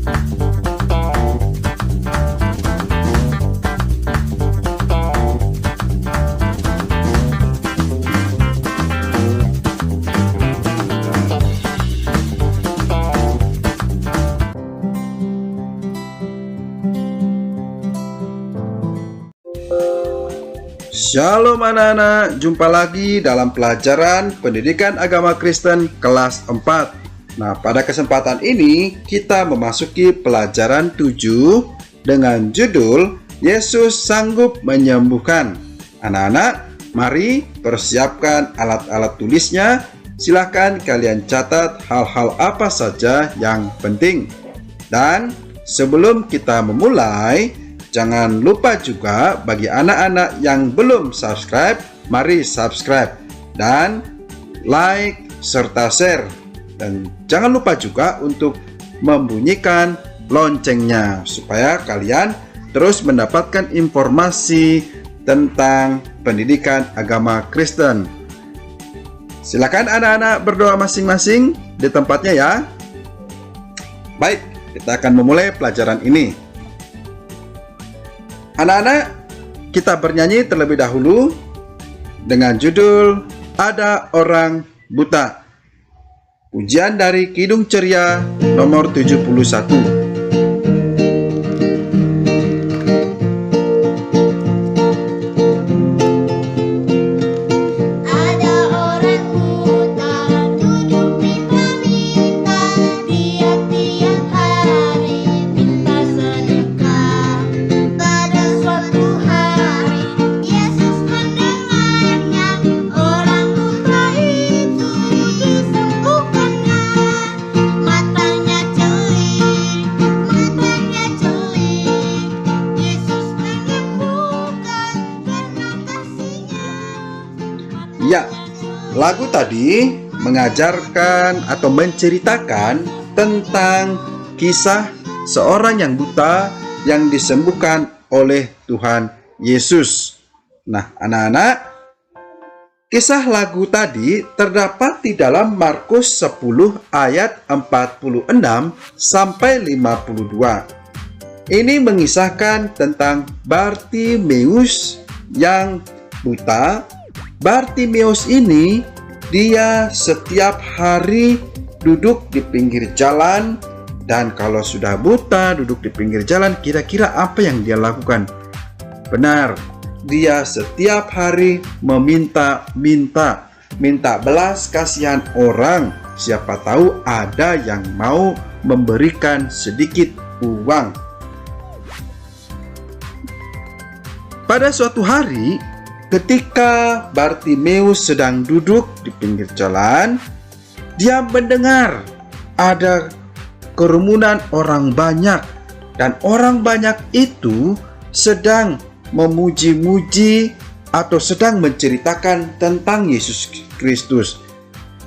Shalom anak-anak, jumpa lagi dalam pelajaran Pendidikan Agama Kristen kelas 4. Nah, pada kesempatan ini kita memasuki pelajaran 7 dengan judul Yesus Sanggup Menyembuhkan. Anak-anak, mari persiapkan alat-alat tulisnya. Silakan kalian catat hal-hal apa saja yang penting. Dan sebelum kita memulai, jangan lupa juga bagi anak-anak yang belum subscribe, mari subscribe dan like serta share. Dan jangan lupa juga untuk membunyikan loncengnya supaya kalian terus mendapatkan informasi tentang pendidikan agama Kristen. Silakan anak-anak berdoa masing-masing di tempatnya ya. Baik, kita akan memulai pelajaran ini. Anak-anak, kita bernyanyi terlebih dahulu dengan judul Ada Orang Buta. Pujian dari Kidung Ceria nomor 71. Ya, lagu tadi mengajarkan atau menceritakan tentang kisah seorang yang buta yang disembuhkan oleh Tuhan Yesus. Nah, anak-anak, kisah lagu tadi terdapat di dalam Markus 10 ayat 46 sampai 52. Ini mengisahkan tentang Bartimeus yang buta. Bartimeus ini dia setiap hari duduk di pinggir jalan, dan kalau sudah buta duduk di pinggir jalan, kira-kira apa yang dia lakukan? Benar, dia setiap hari minta belas kasihan orang. Siapa tahu ada yang mau memberikan sedikit uang. Pada suatu hari, ketika Bartimeus sedang duduk di pinggir jalan, dia mendengar ada kerumunan orang banyak, dan orang banyak itu sedang memuji-muji atau sedang menceritakan tentang Yesus Kristus.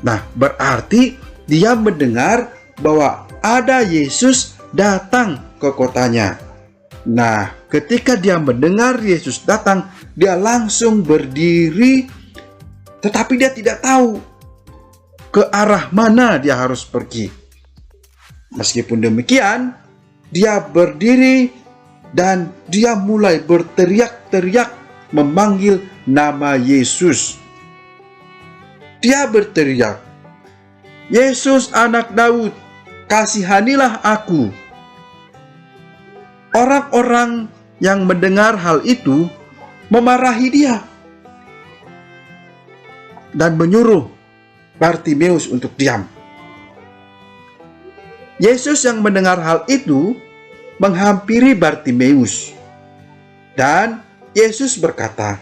Nah, berarti dia mendengar bahwa ada Yesus datang ke kotanya. Nah, ketika dia mendengar Yesus datang, dia langsung berdiri, tetapi dia tidak tahu ke arah mana dia harus pergi. Meskipun demikian, dia berdiri dan dia mulai berteriak-teriak memanggil nama Yesus. Dia berteriak, "Yesus anak Daud, kasihanilah aku." Orang-orang yang mendengar hal itu memarahi dia dan menyuruh Bartimeus untuk diam. Yesus yang mendengar hal itu menghampiri Bartimeus, dan Yesus berkata,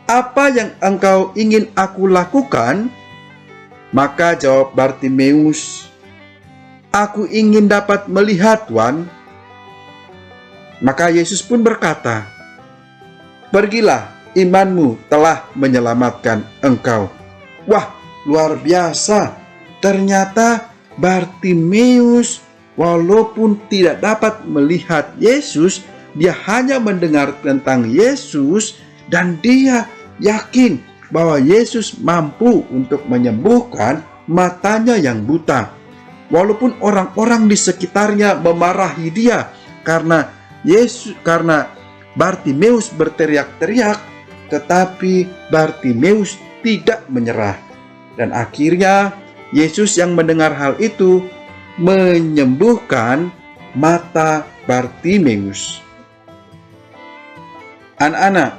"Apa yang engkau ingin aku lakukan?" Maka jawab Bartimeus, "Aku ingin dapat melihat, Tuan." Maka Yesus pun berkata, "Pergilah, imanmu telah menyelamatkan engkau." Wah, luar biasa. Ternyata Bartimeus walaupun tidak dapat melihat Yesus, dia hanya mendengar tentang Yesus dan dia yakin bahwa Yesus mampu untuk menyembuhkan matanya yang buta. walaupun orang-orang di sekitarnya memarahi dia karena Bartimeus berteriak-teriak, tetapi Bartimeus tidak menyerah. Dan akhirnya Yesus yang mendengar hal itu menyembuhkan mata Bartimeus. Anak-anak,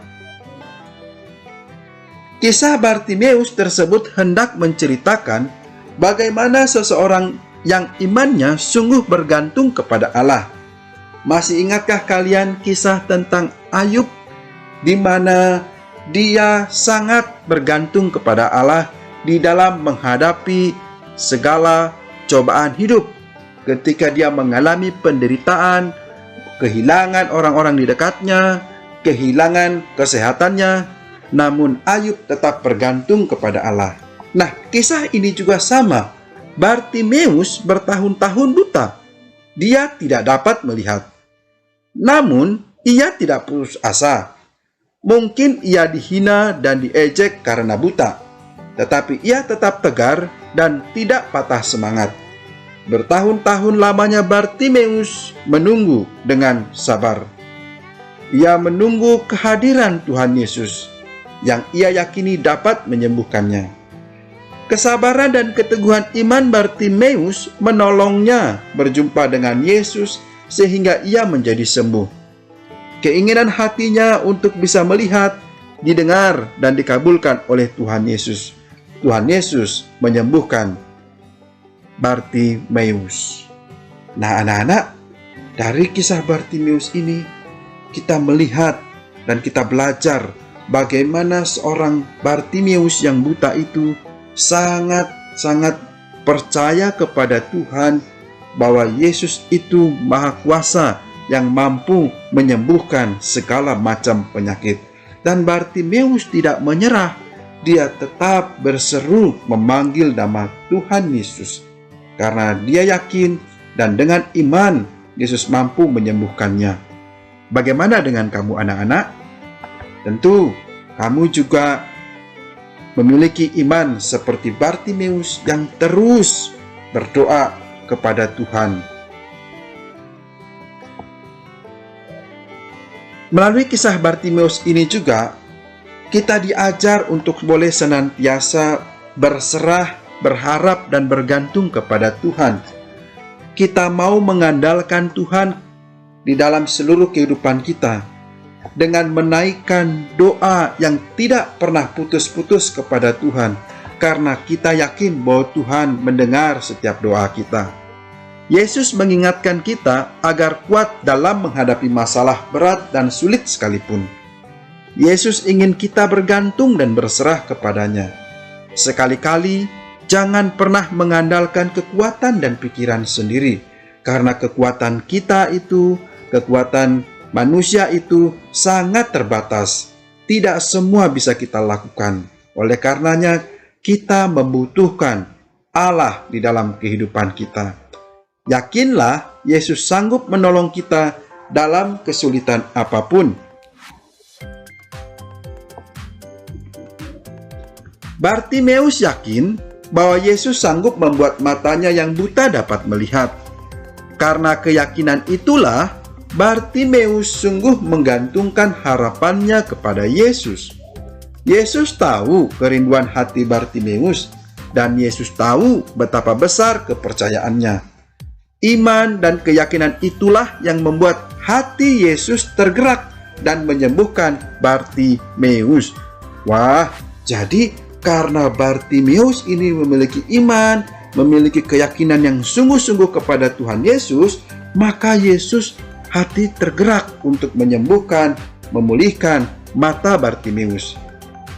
kisah Bartimeus tersebut hendak menceritakan bagaimana seseorang yang imannya sungguh bergantung kepada Allah. Masih ingatkah kalian kisah tentang Ayub, di mana dia sangat bergantung kepada Allah di dalam menghadapi segala cobaan hidup? Ketika dia mengalami penderitaan, kehilangan orang-orang di dekatnya, kehilangan kesehatannya, namun Ayub tetap bergantung kepada Allah. Nah, kisah ini juga sama. Bartimeus bertahun-tahun buta. Dia tidak dapat melihat. Namun, ia tidak putus asa. Mungkin ia dihina dan diejek karena buta, tetapi ia tetap tegar dan tidak patah semangat. Bertahun-tahun lamanya Bartimeus menunggu dengan sabar. Ia menunggu kehadiran Tuhan Yesus yang ia yakini dapat menyembuhkannya. Kesabaran dan keteguhan iman Bartimeus menolongnya berjumpa dengan Yesus sehingga ia menjadi sembuh. Keinginan hatinya untuk bisa melihat, didengar, dan dikabulkan oleh Tuhan Yesus. Tuhan Yesus menyembuhkan Bartimeus. Nah, anak-anak, dari kisah Bartimeus ini kita melihat dan kita belajar bagaimana seorang Bartimeus yang buta itu sangat percaya kepada Tuhan bahwa Yesus itu Maha Kuasa yang mampu menyembuhkan segala macam penyakit. Dan Bartimeus tidak menyerah, dia tetap berseru memanggil nama Tuhan Yesus karena dia yakin dan dengan iman Yesus mampu menyembuhkannya. Bagaimana dengan kamu anak-anak? Tentu kamu juga memiliki iman seperti Bartimeus yang terus berdoa kepada Tuhan. Melalui kisah Bartimeus ini juga kita diajar untuk boleh senantiasa berserah, berharap, dan bergantung kepada Tuhan. Kita mau mengandalkan Tuhan di dalam seluruh kehidupan kita dengan menaikkan doa yang tidak pernah putus-putus kepada Tuhan, karena kita yakin bahwa Tuhan mendengar setiap doa kita. Yesus mengingatkan kita agar kuat dalam menghadapi masalah berat dan sulit sekalipun. Yesus ingin kita bergantung dan berserah kepadanya. Sekali-kali jangan pernah mengandalkan kekuatan dan pikiran sendiri, karena kekuatan kita itu, kekuatan manusia itu sangat terbatas. Tidak semua bisa kita lakukan. Oleh karenanya, kita membutuhkan Allah di dalam kehidupan kita. Yakinlah, Yesus sanggup menolong kita dalam kesulitan apapun. Bartimeus yakin bahwa Yesus sanggup membuat matanya yang buta dapat melihat. Karena keyakinan itulah, Bartimeus sungguh menggantungkan harapannya kepada Yesus. Yesus tahu kerinduan hati Bartimeus, dan Yesus tahu betapa besar kepercayaannya. Iman dan keyakinan itulah yang membuat hati Yesus tergerak dan menyembuhkan Bartimeus. Wah, jadi karena Bartimeus ini memiliki iman, memiliki keyakinan yang sungguh-sungguh kepada Tuhan Yesus, maka Yesus hati tergerak untuk menyembuhkan, memulihkan mata Bartimeus.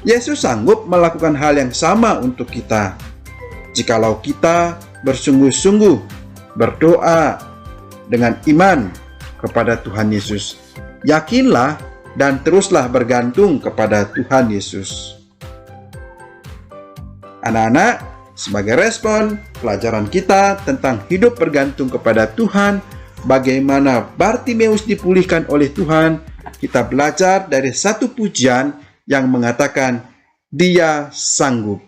Yesus sanggup melakukan hal yang sama untuk kita. Jikalau kita bersungguh-sungguh berdoa dengan iman kepada Tuhan Yesus, yakinlah dan teruslah bergantung kepada Tuhan Yesus. Anak-anak, sebagai respon pelajaran kita tentang hidup bergantung kepada Tuhan, bagaimana Bartimeus dipulihkan oleh Tuhan, kita belajar dari satu pujian yang mengatakan, Dia sanggup.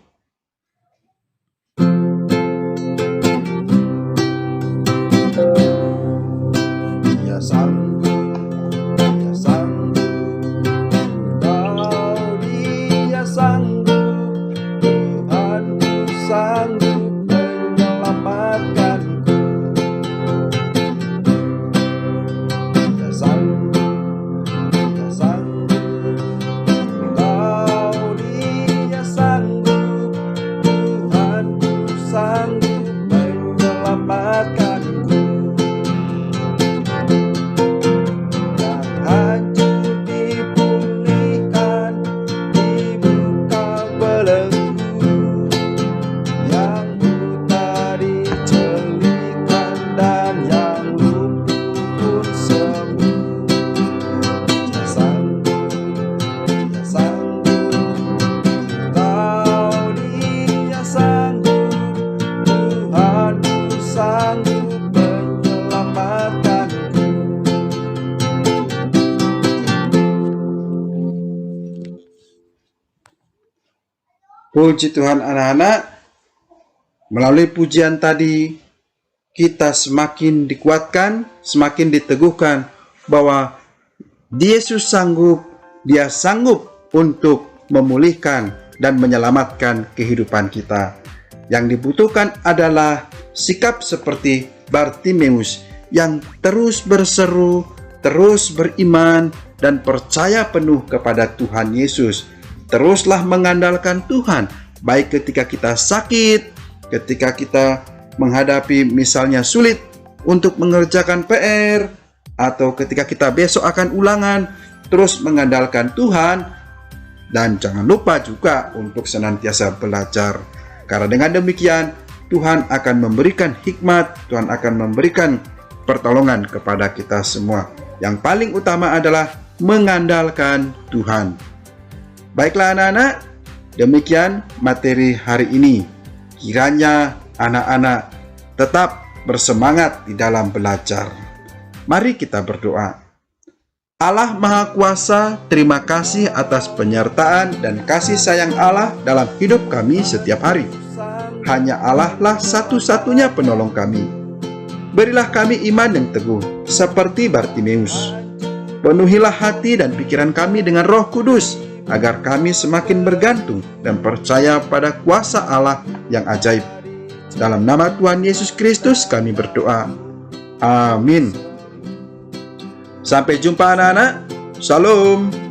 Puji Tuhan anak-anak, melalui pujian tadi kita semakin dikuatkan, semakin diteguhkan bahwa Yesus sanggup, Dia sanggup untuk memulihkan dan menyelamatkan kehidupan kita. Yang dibutuhkan adalah sikap seperti Bartimeus yang terus berseru, terus beriman, dan percaya penuh kepada Tuhan Yesus. Teruslah mengandalkan Tuhan, baik ketika kita sakit, ketika kita menghadapi misalnya sulit untuk mengerjakan PR, atau ketika kita besok akan ulangan, terus mengandalkan Tuhan. Dan jangan lupa juga untuk senantiasa belajar. Karena dengan demikian, Tuhan akan memberikan hikmat, Tuhan akan memberikan pertolongan kepada kita semua. Yang paling utama adalah mengandalkan Tuhan. Baiklah anak-anak, demikian materi hari ini. Kiranya anak-anak tetap bersemangat di dalam belajar. Mari kita berdoa. Allah Maha Kuasa, terima kasih atas penyertaan dan kasih sayang Allah dalam hidup kami setiap hari. Hanya Allah lah satu-satunya penolong kami. Berilah kami iman yang teguh, seperti Bartimeus. Penuhilah hati dan pikiran kami dengan Roh Kudus, agar kami semakin bergantung dan percaya pada kuasa Allah yang ajaib. Dalam nama Tuhan Yesus Kristus kami berdoa. Amin. Sampai jumpa anak-anak. Shalom.